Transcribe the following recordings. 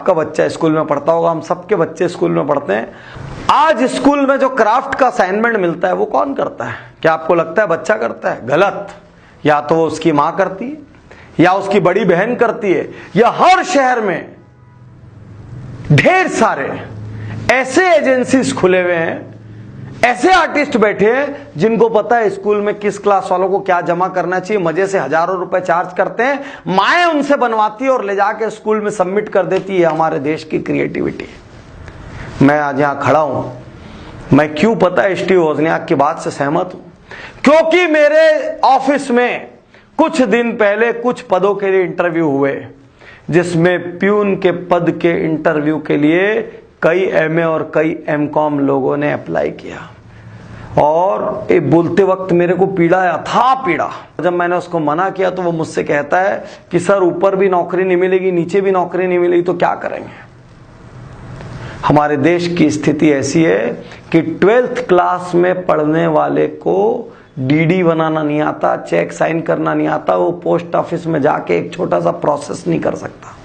आपका बच्चा स्कूल में पढ़ता होगा, हम सबके बच्चे स्कूल में पढ़ते हैं। आज स्कूल में जो क्राफ्ट का असाइनमेंट मिलता है वो कौन करता है? क्या आपको लगता है बच्चा करता है? गलत। या तो वो उसकी मां करती है, या उसकी बड़ी बहन करती है, या हर शहर में ढेर सारे ऐसे एजेंसीज खुले हुए हैं, ऐसे आर्टिस्ट बैठे हैं जिनको पता है स्कूल में किस क्लास वालों को क्या जमा करना चाहिए। मजे से हजारों रुपए चार्ज करते हैं, माएं उनसे बनवाती है और ले जाके स्कूल में सबमिट कर देती है। हमारे देश की क्रिएटिविटी। मैं आज यहां खड़ा हूं, मैं क्यों पता है स्टीव वोजनियाक की बात से सहमत हूं? क्योंकि मेरे ऑफिस में कुछ दिन पहले कुछ पदों के लिए इंटरव्यू हुए, जिसमें प्यून के पद के इंटरव्यू के लिए कई एमए और कई एमकॉम लोगों ने अप्लाई किया। और ये बोलते वक्त मेरे को पीड़ा है, अथाह पीड़ा। जब मैंने उसको मना किया तो वो मुझसे कहता है कि सर ऊपर भी नौकरी नहीं मिलेगी, नीचे भी नौकरी नहीं मिलेगी तो क्या करेंगे? हमारे देश की स्थिति ऐसी है कि 12th क्लास में पढ़ने वाले को डीडी बनाना नहीं आता, चेक साइन करना नहीं आता, वो पोस्ट ऑफिस में जाके एक छोटा सा प्रोसेस नहीं कर सकता।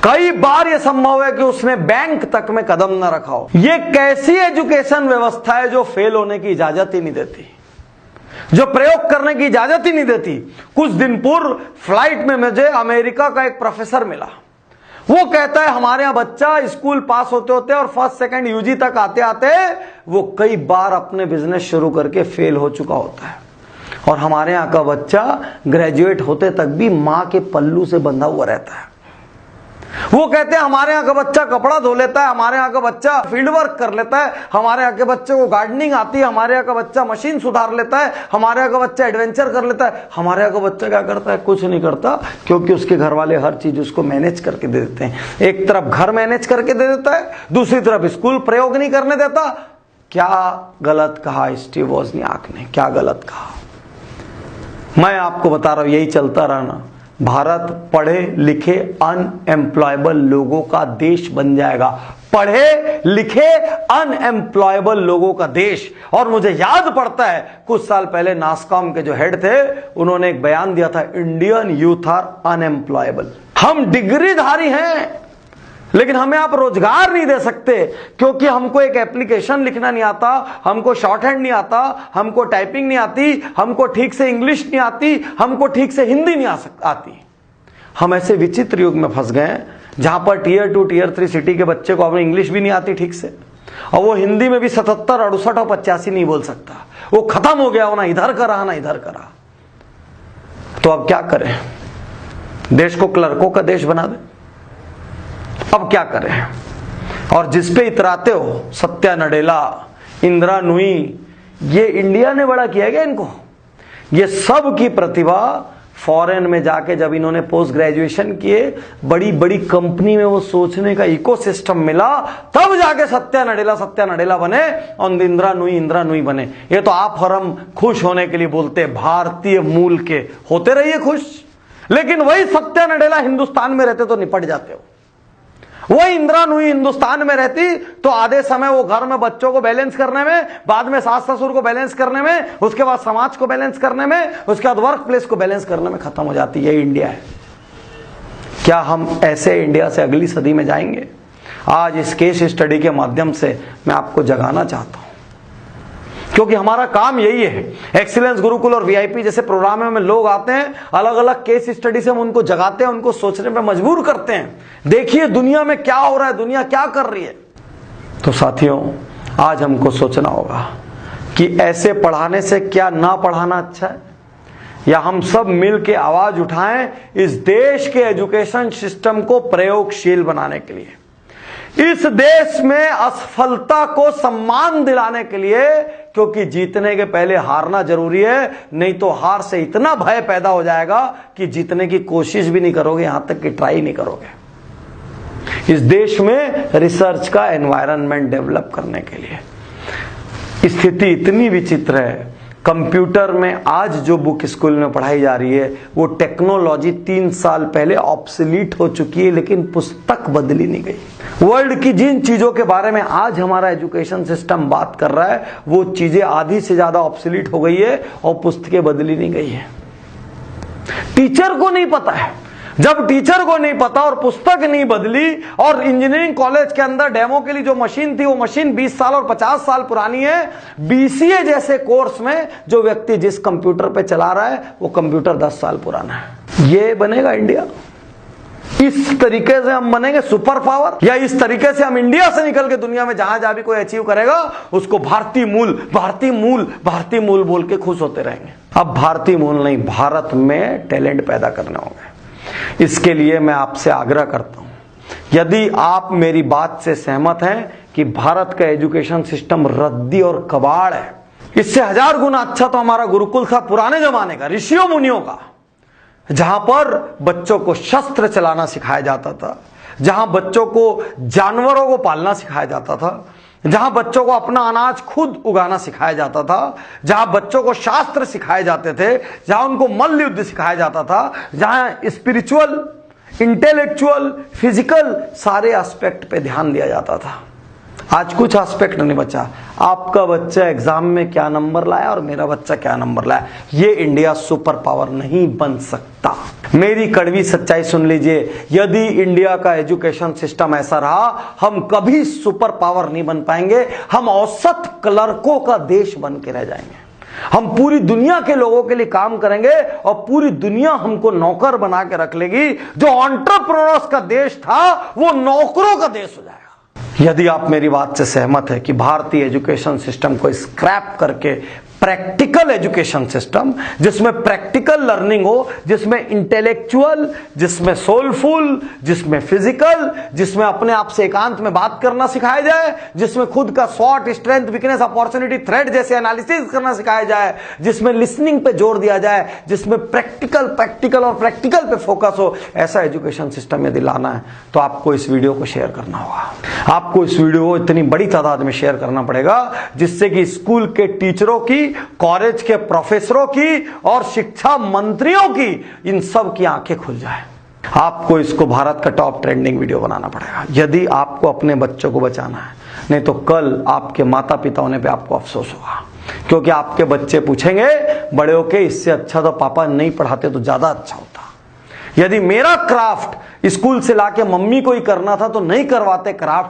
कई बार यह संभव है कि उसने बैंक तक में कदम न रखा हो। यह कैसी एजुकेशन व्यवस्था है जो फेल होने की इजाजत ही नहीं देती, जो प्रयोग करने की इजाजत ही नहीं देती। कुछ दिन पूर्व फ्लाइट में मुझे अमेरिका का एक प्रोफेसर मिला। वो कहता है हमारे यहां बच्चा स्कूल पास होते होते और फर्स्ट सेकंड यूजी तक आते आते वो कई बार अपने बिजनेस शुरू करके फेल हो चुका होता है, और हमारे यहां का बच्चा ग्रेजुएट होते तक भी मां के पल्लू से बंधा हुआ रहता है। वो कहते हैं हमारे यहाँ का बच्चा कपड़ा धो लेता है, हमारे यहाँ का बच्चा फील्ड वर्क कर लेता है, हमारे यहाँ के बच्चे को गार्डनिंग आती है, हमारे यहाँ का बच्चा मशीन सुधार लेता है, हमारे यहाँ का बच्चा एडवेंचर कर लेता है। हमारे यहाँ का बच्चा क्या करता है? कुछ नहीं करता, क्योंकि उसके घर वाले हर चीज उसको मैनेज करके दे देते हैं। एक तरफ घर मैनेज करके दे देता है, दूसरी तरफ स्कूल प्रयोग नहीं करने देता। क्या गलत कहा स्टीव वोजनियाक ने? क्या गलत कहा? मैं आपको बता रहा हूं, यही चलता रहना, भारत पढ़े लिखे अनएम्प्लॉयबल लोगों का देश बन जाएगा। पढ़े लिखे अनएम्प्लॉयबल लोगों का देश। और मुझे याद पड़ता है कुछ साल पहले नासकॉम के जो हेड थे, उन्होंने एक बयान दिया था, इंडियन यूथ आर अनएम्प्लॉयबल। हम डिग्रीधारी हैं लेकिन हमें आप रोजगार नहीं दे सकते, क्योंकि हमको एक एप्लीकेशन लिखना नहीं आता, हमको शॉर्ट हैंड नहीं आता, हमको टाइपिंग नहीं आती, हमको ठीक से इंग्लिश नहीं आती, हमको ठीक से हिंदी नहीं आती। हम ऐसे विचित्र युग में फंस गए जहां पर टियर 2 टियर 3 सिटी के बच्चे को अपनी इंग्लिश भी नहीं आती ठीक से, और वो हिंदी में भी 77, 68 और 85 नहीं बोल सकता। वो खत्म हो गया, वो ना इधर का रहा ना इधर का रहा। तो अब क्या करें? देश को क्लर्कों का देश बना दे? अब क्या करें? और जिसपे इतराते हो, सत्या नडेला, इंदिरा नूई, ये इंडिया ने बड़ा किया गया इनको। ये सब की प्रतिभा फॉरेन में जाके जब इन्होंने पोस्ट ग्रेजुएशन किए, बड़ी बड़ी कंपनी में वो सोचने का इकोसिस्टम मिला, तब जाके सत्या नडेला बने और इंदिरा नूई बने। ये तो आप और हम खुश होने के लिए बोलते हैं, भारतीय मूल के होते रहिए खुश, लेकिन वही सत्या नडेला हिंदुस्तान में रहते तो निपट जाते हो। वही इंदिरा नूई हिंदुस्तान में रहती तो आधे समय वो घर में बच्चों को बैलेंस करने में, बाद में सास ससुर को बैलेंस करने में, उसके बाद समाज को बैलेंस करने में, उसके बाद वर्क प्लेस को बैलेंस करने में खत्म हो जाती। यही इंडिया है। क्या हम ऐसे इंडिया से अगली सदी में जाएंगे? आज इस केस स्टडी के माध्यम से मैं आपको जगाना चाहता हूं, क्योंकि हमारा काम यही है। एक्सीलेंस गुरुकुल और वीआईपी जैसे प्रोग्रामों में लोग आते हैं, अलग अलग केस स्टडी से हम उनको जगाते हैं, उनको सोचने पे मजबूर करते हैं। देखिए दुनिया में क्या हो रहा है, दुनिया क्या कर रही है। तो साथियों, आज हमको सोचना होगा कि ऐसे पढ़ाने से क्या ना पढ़ाना अच्छा है, या हम सब मिल के आवाज उठाएं इस देश के एजुकेशन सिस्टम को प्रयोगशील बनाने के लिए, इस देश में असफलता को सम्मान दिलाने के लिए। क्योंकि जीतने के पहले हारना जरूरी है, नहीं तो हार से इतना भय पैदा हो जाएगा कि जीतने की कोशिश भी नहीं करोगे, यहां तक कि ट्राई नहीं करोगे। इस देश में रिसर्च का एनवायरनमेंट डेवलप करने के लिए स्थिति इतनी विचित्र है। कंप्यूटर में आज जो बुक स्कूल में पढ़ाई जा रही है वो टेक्नोलॉजी 3 साल पहले ऑब्सोलीट हो चुकी है, लेकिन पुस्तक बदली नहीं गई। वर्ल्ड की जिन चीजों के बारे में आज हमारा एजुकेशन सिस्टम बात कर रहा है, वो चीजें आधी से ज्यादा ऑब्सोलीट हो गई है और पुस्तकें बदली नहीं गई है। टीचर को नहीं पता है, जब टीचर को नहीं पता और पुस्तक नहीं बदली और इंजीनियरिंग कॉलेज के अंदर डेमो के लिए जो मशीन थी वो मशीन 20 साल और 50 साल पुरानी है, बीसीए जैसे कोर्स में जो व्यक्ति जिस कंप्यूटर पे चला रहा है वो कंप्यूटर 10 साल पुराना है। ये बनेगा इंडिया? इस तरीके से हम बनेंगे सुपर पावर, या इस तरीके से हम इंडिया से निकल के दुनिया में जहां जहां भी कोई अचीव करेगा उसको भारतीय मूल भारतीय मूल भारतीय मूल बोल के खुश होते रहेंगे? अब भारतीय मूल नहीं, भारत में टैलेंट पैदा करने होंगे। इसके लिए मैं आपसे आग्रह करता हूं, यदि आप मेरी बात से सहमत हैं कि भारत का एजुकेशन सिस्टम रद्दी और कबाड़ है, इससे 1000 गुना अच्छा तो हमारा गुरुकुल था पुराने जमाने का, ऋषियों मुनियों का, जहां पर बच्चों को शस्त्र चलाना सिखाया जाता था, जहां बच्चों को जानवरों को पालना सिखाया जाता था, जहां बच्चों को अपना अनाज खुद उगाना सिखाया जाता था, जहां बच्चों को शास्त्र सिखाए जाते थे, जहां उनको मल्ल युद्ध सिखाया जाता था, जहां स्पिरिचुअल, इंटेलेक्चुअल, फिजिकल सारे एस्पेक्ट पे ध्यान दिया जाता था। आज कुछ एस्पेक्ट नहीं बचा। आपका बच्चा एग्जाम में क्या नंबर लाया और मेरा बच्चा क्या नंबर लाया, ये इंडिया सुपर पावर नहीं बन सकता। मेरी कड़वी सच्चाई सुन लीजिए, यदि इंडिया का एजुकेशन सिस्टम ऐसा रहा हम कभी सुपर पावर नहीं बन पाएंगे, हम औसत क्लर्कों का देश बन के रह जाएंगे। हम पूरी दुनिया के लोगों के लिए काम करेंगे और पूरी दुनिया हमको नौकर बना के रख लेगी। जो एंटरप्रेन्योर्स का देश था वो नौकरों का देश हो जाएगा। यदि आप मेरी बात से सहमत है कि भारतीय एजुकेशन सिस्टम को स्क्रैप करके प्रैक्टिकल एजुकेशन सिस्टम, जिसमें प्रैक्टिकल लर्निंग हो, जिसमें इंटेलेक्चुअल, जिसमें सोलफुल, जिसमें फिजिकल, जिसमें अपने आप से एकांत में बात करना सिखाया जाए, जिसमें खुद का स्वॉट, स्ट्रेंथ, वीकनेस, अपॉर्चुनिटी, थ्रेट जैसे एनालिसिस करना सिखाया जाए, जिसमें लिसनिंग पे जोर दिया जाए, जिसमें प्रैक्टिकल और प्रैक्टिकल पे फोकस हो, ऐसा एजुकेशन सिस्टम यदि लाना है तो आपको इस वीडियो को शेयर करना होगा। आपको इस वीडियो को इतनी बड़ी तादाद में शेयर करना पड़ेगा जिससे कि स्कूल के टीचरों की, कॉलेज के प्रोफेसरों की और शिक्षा मंत्रियों की, इन सब की आंखें खुल जाए। आपको इसको भारत का टॉप ट्रेंडिंग वीडियो बनाना पड़ेगा यदि आपको अपने बच्चों को बचाना है, नहीं तो कल आपके माता पिता होने पे आपको अफसोस होगा, क्योंकि आपके बच्चे पूछेंगे बड़े होके इससे अच्छा तो पापा नहीं पढ़ाते तो ज्यादा अच्छा होता। यदि मेरा क्राफ्ट स्कूल से लाके मम्मी को ही करना था तो नहीं करवाते क्राफ्ट।